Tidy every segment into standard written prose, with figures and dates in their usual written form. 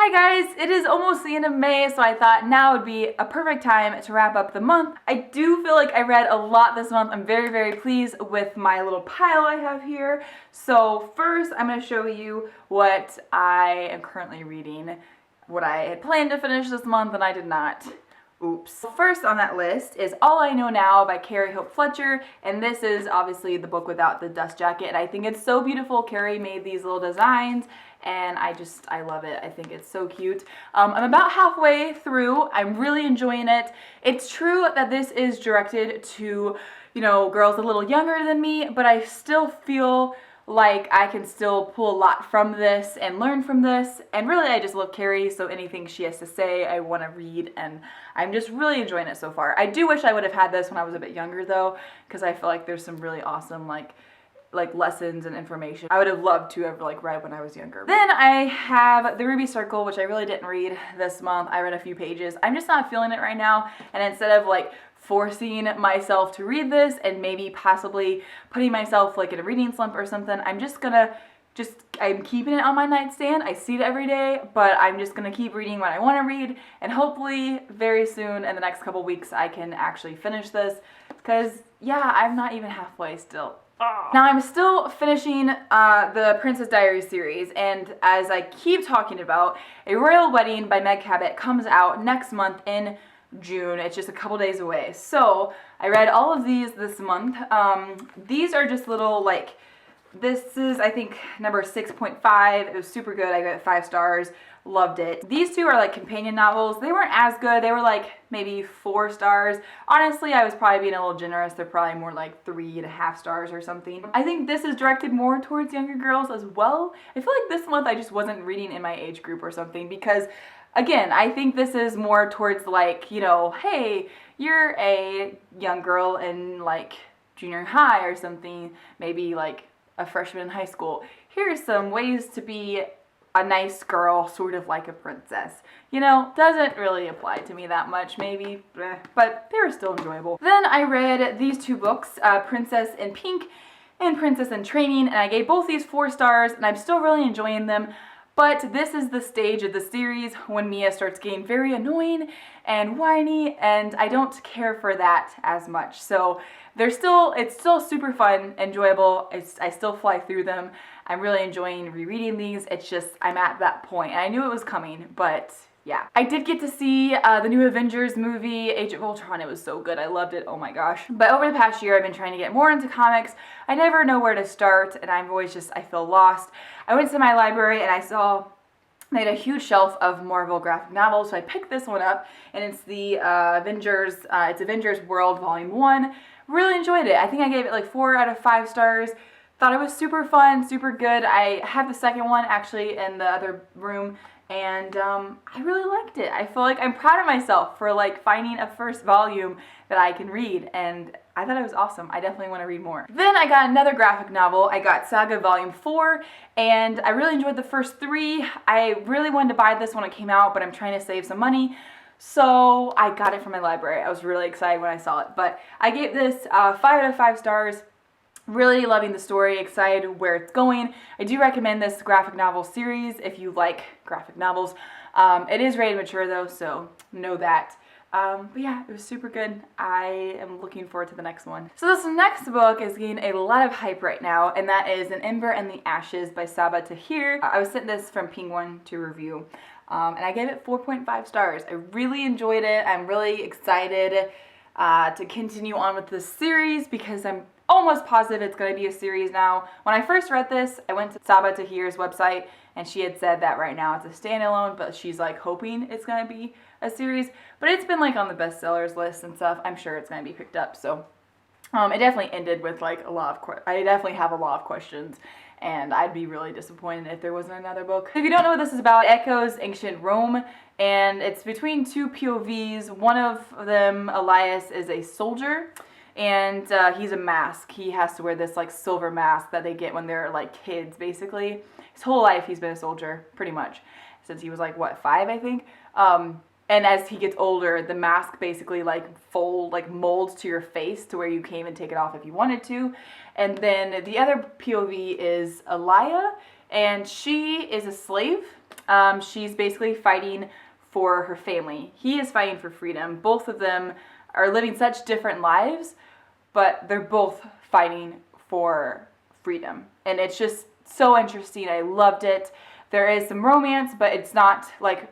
Hi guys, it is almost the end of May, so I thought now would be a perfect time to wrap up the month. I do feel like I read a lot this month. I'm very, very pleased with my little pile I have here. So first, I'm going to show you what I am currently reading, what I had planned to finish this month and I did not. Oops. First on that list is All I Know Now by Carrie Fletcher, and this is obviously the book without the dust jacket, and I think it's so beautiful. Carrie made these little designs, and I love it. I think it's so cute. I'm about halfway through. I'm really enjoying it. It's true that this is directed to, girls a little younger than me, but I still feel like I can still pull a lot from this and learn from this, and really I just love Carrie, so anything she has to say I want to read, and I'm just really enjoying it so far. I do wish I would have had this when I was a bit younger though, because I feel like there's some really awesome like lessons and information I would have loved to have read when I was younger. Then I have The Ruby Circle, which I really didn't read this month. I read a few pages. I'm just not feeling it right now, and instead of forcing myself to read this and maybe possibly putting myself in a reading slump or something, I'm keeping it on my nightstand. I see it every day, but I'm just gonna keep reading what I want to read, and hopefully very soon in the next couple weeks I can actually finish this, because yeah, I'm not even halfway still. Now I'm still finishing the Princess Diaries series, and as I keep talking about, A Royal Wedding by Meg Cabot comes out next month in June. It's just a couple days away. So I read all of these this month. These are just little this is I think number 6.5. It was super good. I gave it 5 stars. Loved it. These two are companion novels. They weren't as good. They were maybe 4 stars. Honestly, I was probably being a little generous. They're probably more 3.5 stars or something. I think this is directed more towards younger girls as well. I feel like this month I just wasn't reading in my age group or something, because again, I think this is more towards hey, you're a young girl in junior high or something, maybe a freshman in high school. Here's some ways to be a nice girl, sort of like a princess. Doesn't really apply to me that much, maybe, but they were still enjoyable. Then I read these 2 books, Princess in Pink and Princess in Training, and I gave both these 4 stars, and I'm still really enjoying them. But this is the stage of the series when Mia starts getting very annoying and whiny, and I don't care for that as much. So it's still super fun, enjoyable. I still fly through them. I'm really enjoying rereading these. It's just I'm at that point, and I knew it was coming, but yeah. I did get to see the new Avengers movie, Age of Ultron. It was so good. I loved it. Oh my gosh. But over the past year, I've been trying to get more into comics. I never know where to start, and I'm always I feel lost. I went to my library and I saw they had a huge shelf of Marvel graphic novels, so I picked this one up, and it's the it's Avengers World Volume 1. Really enjoyed it. I think I gave it 4 out of 5 stars. Thought it was super fun, super good. I have the second one actually in the other room, and I really liked it. I feel like I'm proud of myself for finding a first volume that I can read, and I thought it was awesome. I definitely want to read more. Then I got another graphic novel. I got Saga Volume 4, and I really enjoyed the first 3. I really wanted to buy this when it came out, but I'm trying to save some money, so I got it from my library. I was really excited when I saw it, but I gave this 5 out of 5 stars. Really loving the story, excited where it's going. I do recommend this graphic novel series if you like graphic novels. It is rated mature though, so know that. But yeah, it was super good. I am looking forward to the next one. So this next book is getting a lot of hype right now, and that is An Ember and the Ashes by Saga Tahir. I was sent this from Penguin to review, and I gave it 4.5 stars. I really enjoyed it. I'm really excited to continue on with this series, because I'm almost positive it's going to be a series now. When I first read this, I went to Saga Tahir's website, and she had said that right now it's a standalone, but she's hoping it's going to be a series. But it's been on the bestsellers list and stuff. I'm sure it's going to be picked up. So it definitely ended with a lot of I definitely have a lot of questions, and I'd be really disappointed if there wasn't another book. If you don't know what this is about, it echoes ancient Rome, and it's between 2 POVs. One of them, Elias, is a soldier, and he's a mask. He has to wear this silver mask that they get when they're kids, basically. His whole life he's been a soldier, pretty much, since he was 5, I think. And as he gets older, the mask basically molds to your face to where you can't even take it off if you wanted to. And then the other POV is Elia, and she is a slave. She's basically fighting for her family. He is fighting for freedom. Both of them are living such different lives, but they're both fighting for freedom. And it's just so interesting. I loved it. There is some romance, but it's not like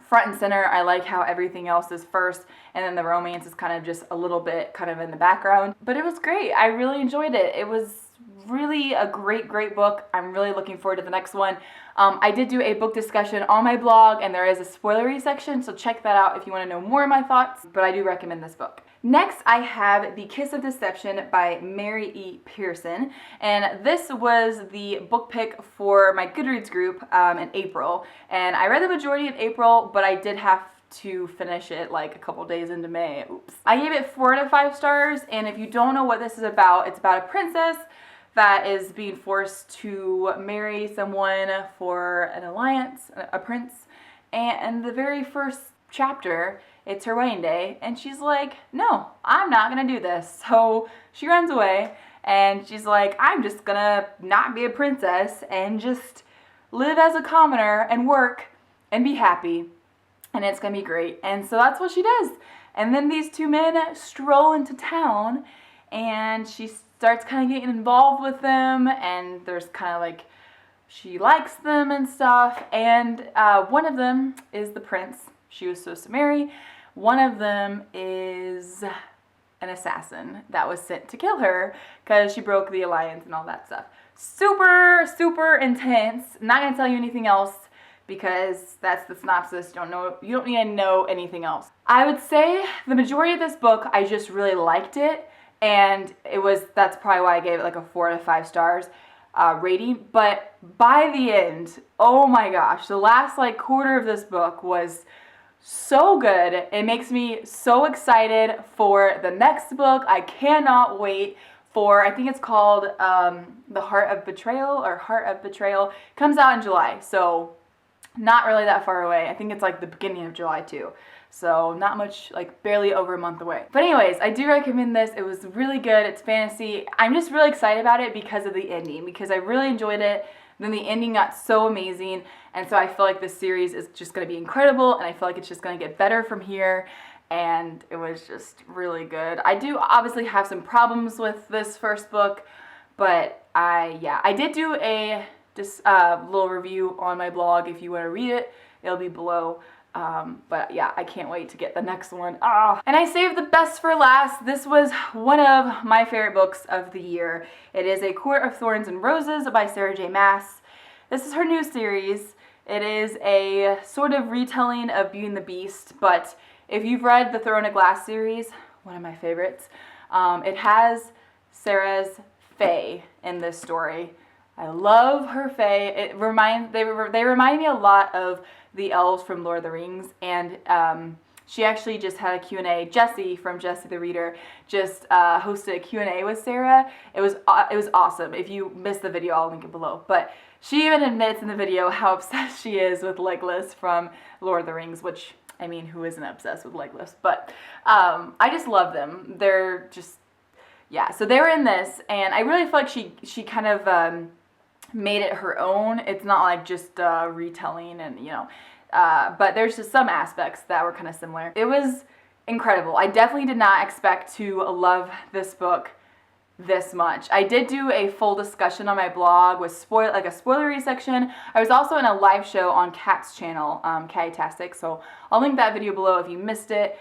front and center. I like how everything else is first, and then the romance is kind of just a little bit kind of in the background. But it was great. I really enjoyed it. It was really a great book. I'm really looking forward to the next one. I did do a book discussion on my blog, and there is a spoilery section, so check that out if you want to know more of my thoughts, but I do recommend this book. Next, I have The Kiss of Deception by Mary E. Pearson, and this was the book pick for my Goodreads group in April, and I read the majority in April, but I did have to finish it like a couple days into May. Oops. I gave it 4 out of 5 stars, and if you don't know what this is about, it's about a princess that is being forced to marry someone for an alliance, a prince, and the very first chapter, it's her wedding day, and she's like, no, I'm not gonna do this. So she runs away, and she's like, I'm just gonna not be a princess and just live as a commoner and work and be happy, and it's gonna be great. And so that's what she does. And then these two men stroll into town, and she starts kind of getting involved with them, and there's kind of like, she likes them and stuff, and one of them is the prince she was supposed to marry. One of them is an assassin that was sent to kill her because she broke the alliance and all that stuff. Super intense. Not gonna tell you anything else because that's the synopsis. You don't need to know anything else. I would say the majority of this book, I just really liked it, and that's probably why I gave it like a 4 out of 5 stars rating. But by the end, oh my gosh, the last like quarter of this book was so good. It makes me so excited for the next book. I cannot wait for, I think it's called The Heart of Betrayal, or Heart of Betrayal. Comes out in July, so not really that far away. I think it's like the beginning of July too. So not much, like barely over a month away. But anyways, I do recommend this. It was really good. It's fantasy. I'm just really excited about it because of the ending, because I really enjoyed it. Then the ending got so amazing, and so I feel like this series is just going to be incredible, and I feel like it's just going to get better from here, and it was just really good. I do obviously have some problems with this first book, but I did do a little review on my blog. If you want to read it, it'll be below. But yeah, I can't wait to get the next one. And I saved the best for last. This was one of my favorite books of the year. It is A Court of Thorns and Roses by Sarah J. Maas. This is her new series. It is a sort of retelling of Beauty and the Beast, but if you've read the Throne of Glass series, one of my favorites, it has Sarah's fae in this story. I love her fae. They remind me a lot of the elves from Lord of the Rings, and she actually just had a Q&A. Jessie from Jessie the Reader just hosted a Q&A with Sarah. It was awesome. If you missed the video, I'll link it below. But she even admits in the video how obsessed she is with Legolas from Lord of the Rings, which, I mean, who isn't obsessed with Legolas? But I just love them. They're just, yeah. So they were in this, and I really feel like she kind of made it her own. It's not like just retelling, and but there's just some aspects that were kind of similar. It was incredible. I definitely did not expect to love this book this much. I did do a full discussion on my blog with a spoilery section. I was also in a live show on Kat's channel, Catastic, so I'll link that video below if you missed it.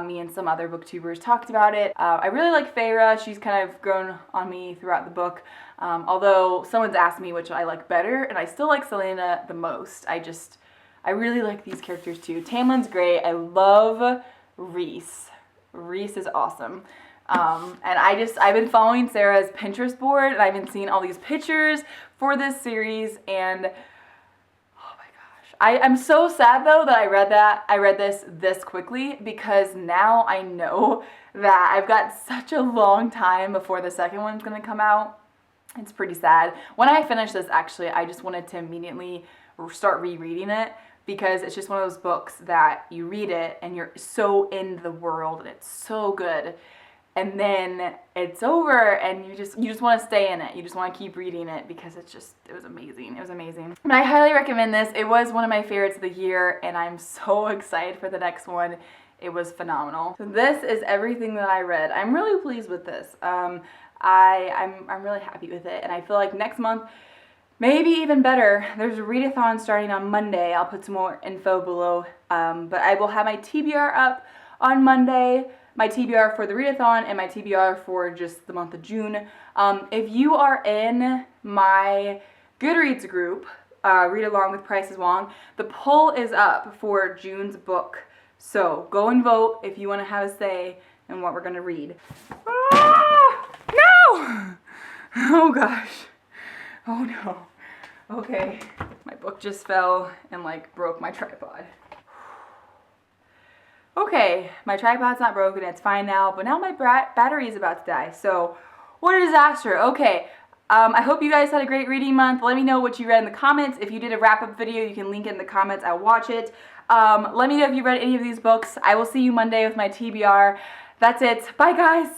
Me and some other booktubers talked about it. I really like Feyre. She's kind of grown on me throughout the book. Although someone's asked me which I like better, and I still like Selena the most. I really like these characters too. Tamlin's great. I love Rhys. Rhys is awesome. And I've been following Sarah's Pinterest board, and I've been seeing all these pictures for this series, and oh my gosh. I'm so sad though that I read this quickly, because now I know that I've got such a long time before the second one's gonna come out. It's pretty sad. When I finished this, actually, I just wanted to immediately start rereading it, because it's just one of those books that you read it and you're so in the world and it's so good. and then it's over, and you just want to stay in it. You just want to keep reading it because it was amazing. It was amazing. But I highly recommend this. It was one of my favorites of the year, and I'm so excited for the next one. It was phenomenal. So this is everything that I read. I'm really pleased with this. I'm really happy with it, and I feel like next month, maybe even better. There's a readathon starting on Monday. I'll put some more info below, but I will have my TBR up on Monday. My TBR for the readathon and my TBR for just the month of June. If you are in my Goodreads group, Read Along with Price is Wong, the poll is up for June's book. So go and vote if you want to have a say in what we're going to read. Ah, no! Oh gosh. Oh no. Okay. My book just fell and like broke my tripod. Okay, my tripod's not broken, it's fine now, but now my battery is about to die, so what a disaster. Okay, I hope you guys had a great reading month. Let me know what you read in the comments. If you did a wrap-up video, you can link it in the comments. I'll watch it. Let me know if you read any of these books. I will see you Monday with my TBR. That's it. Bye, guys.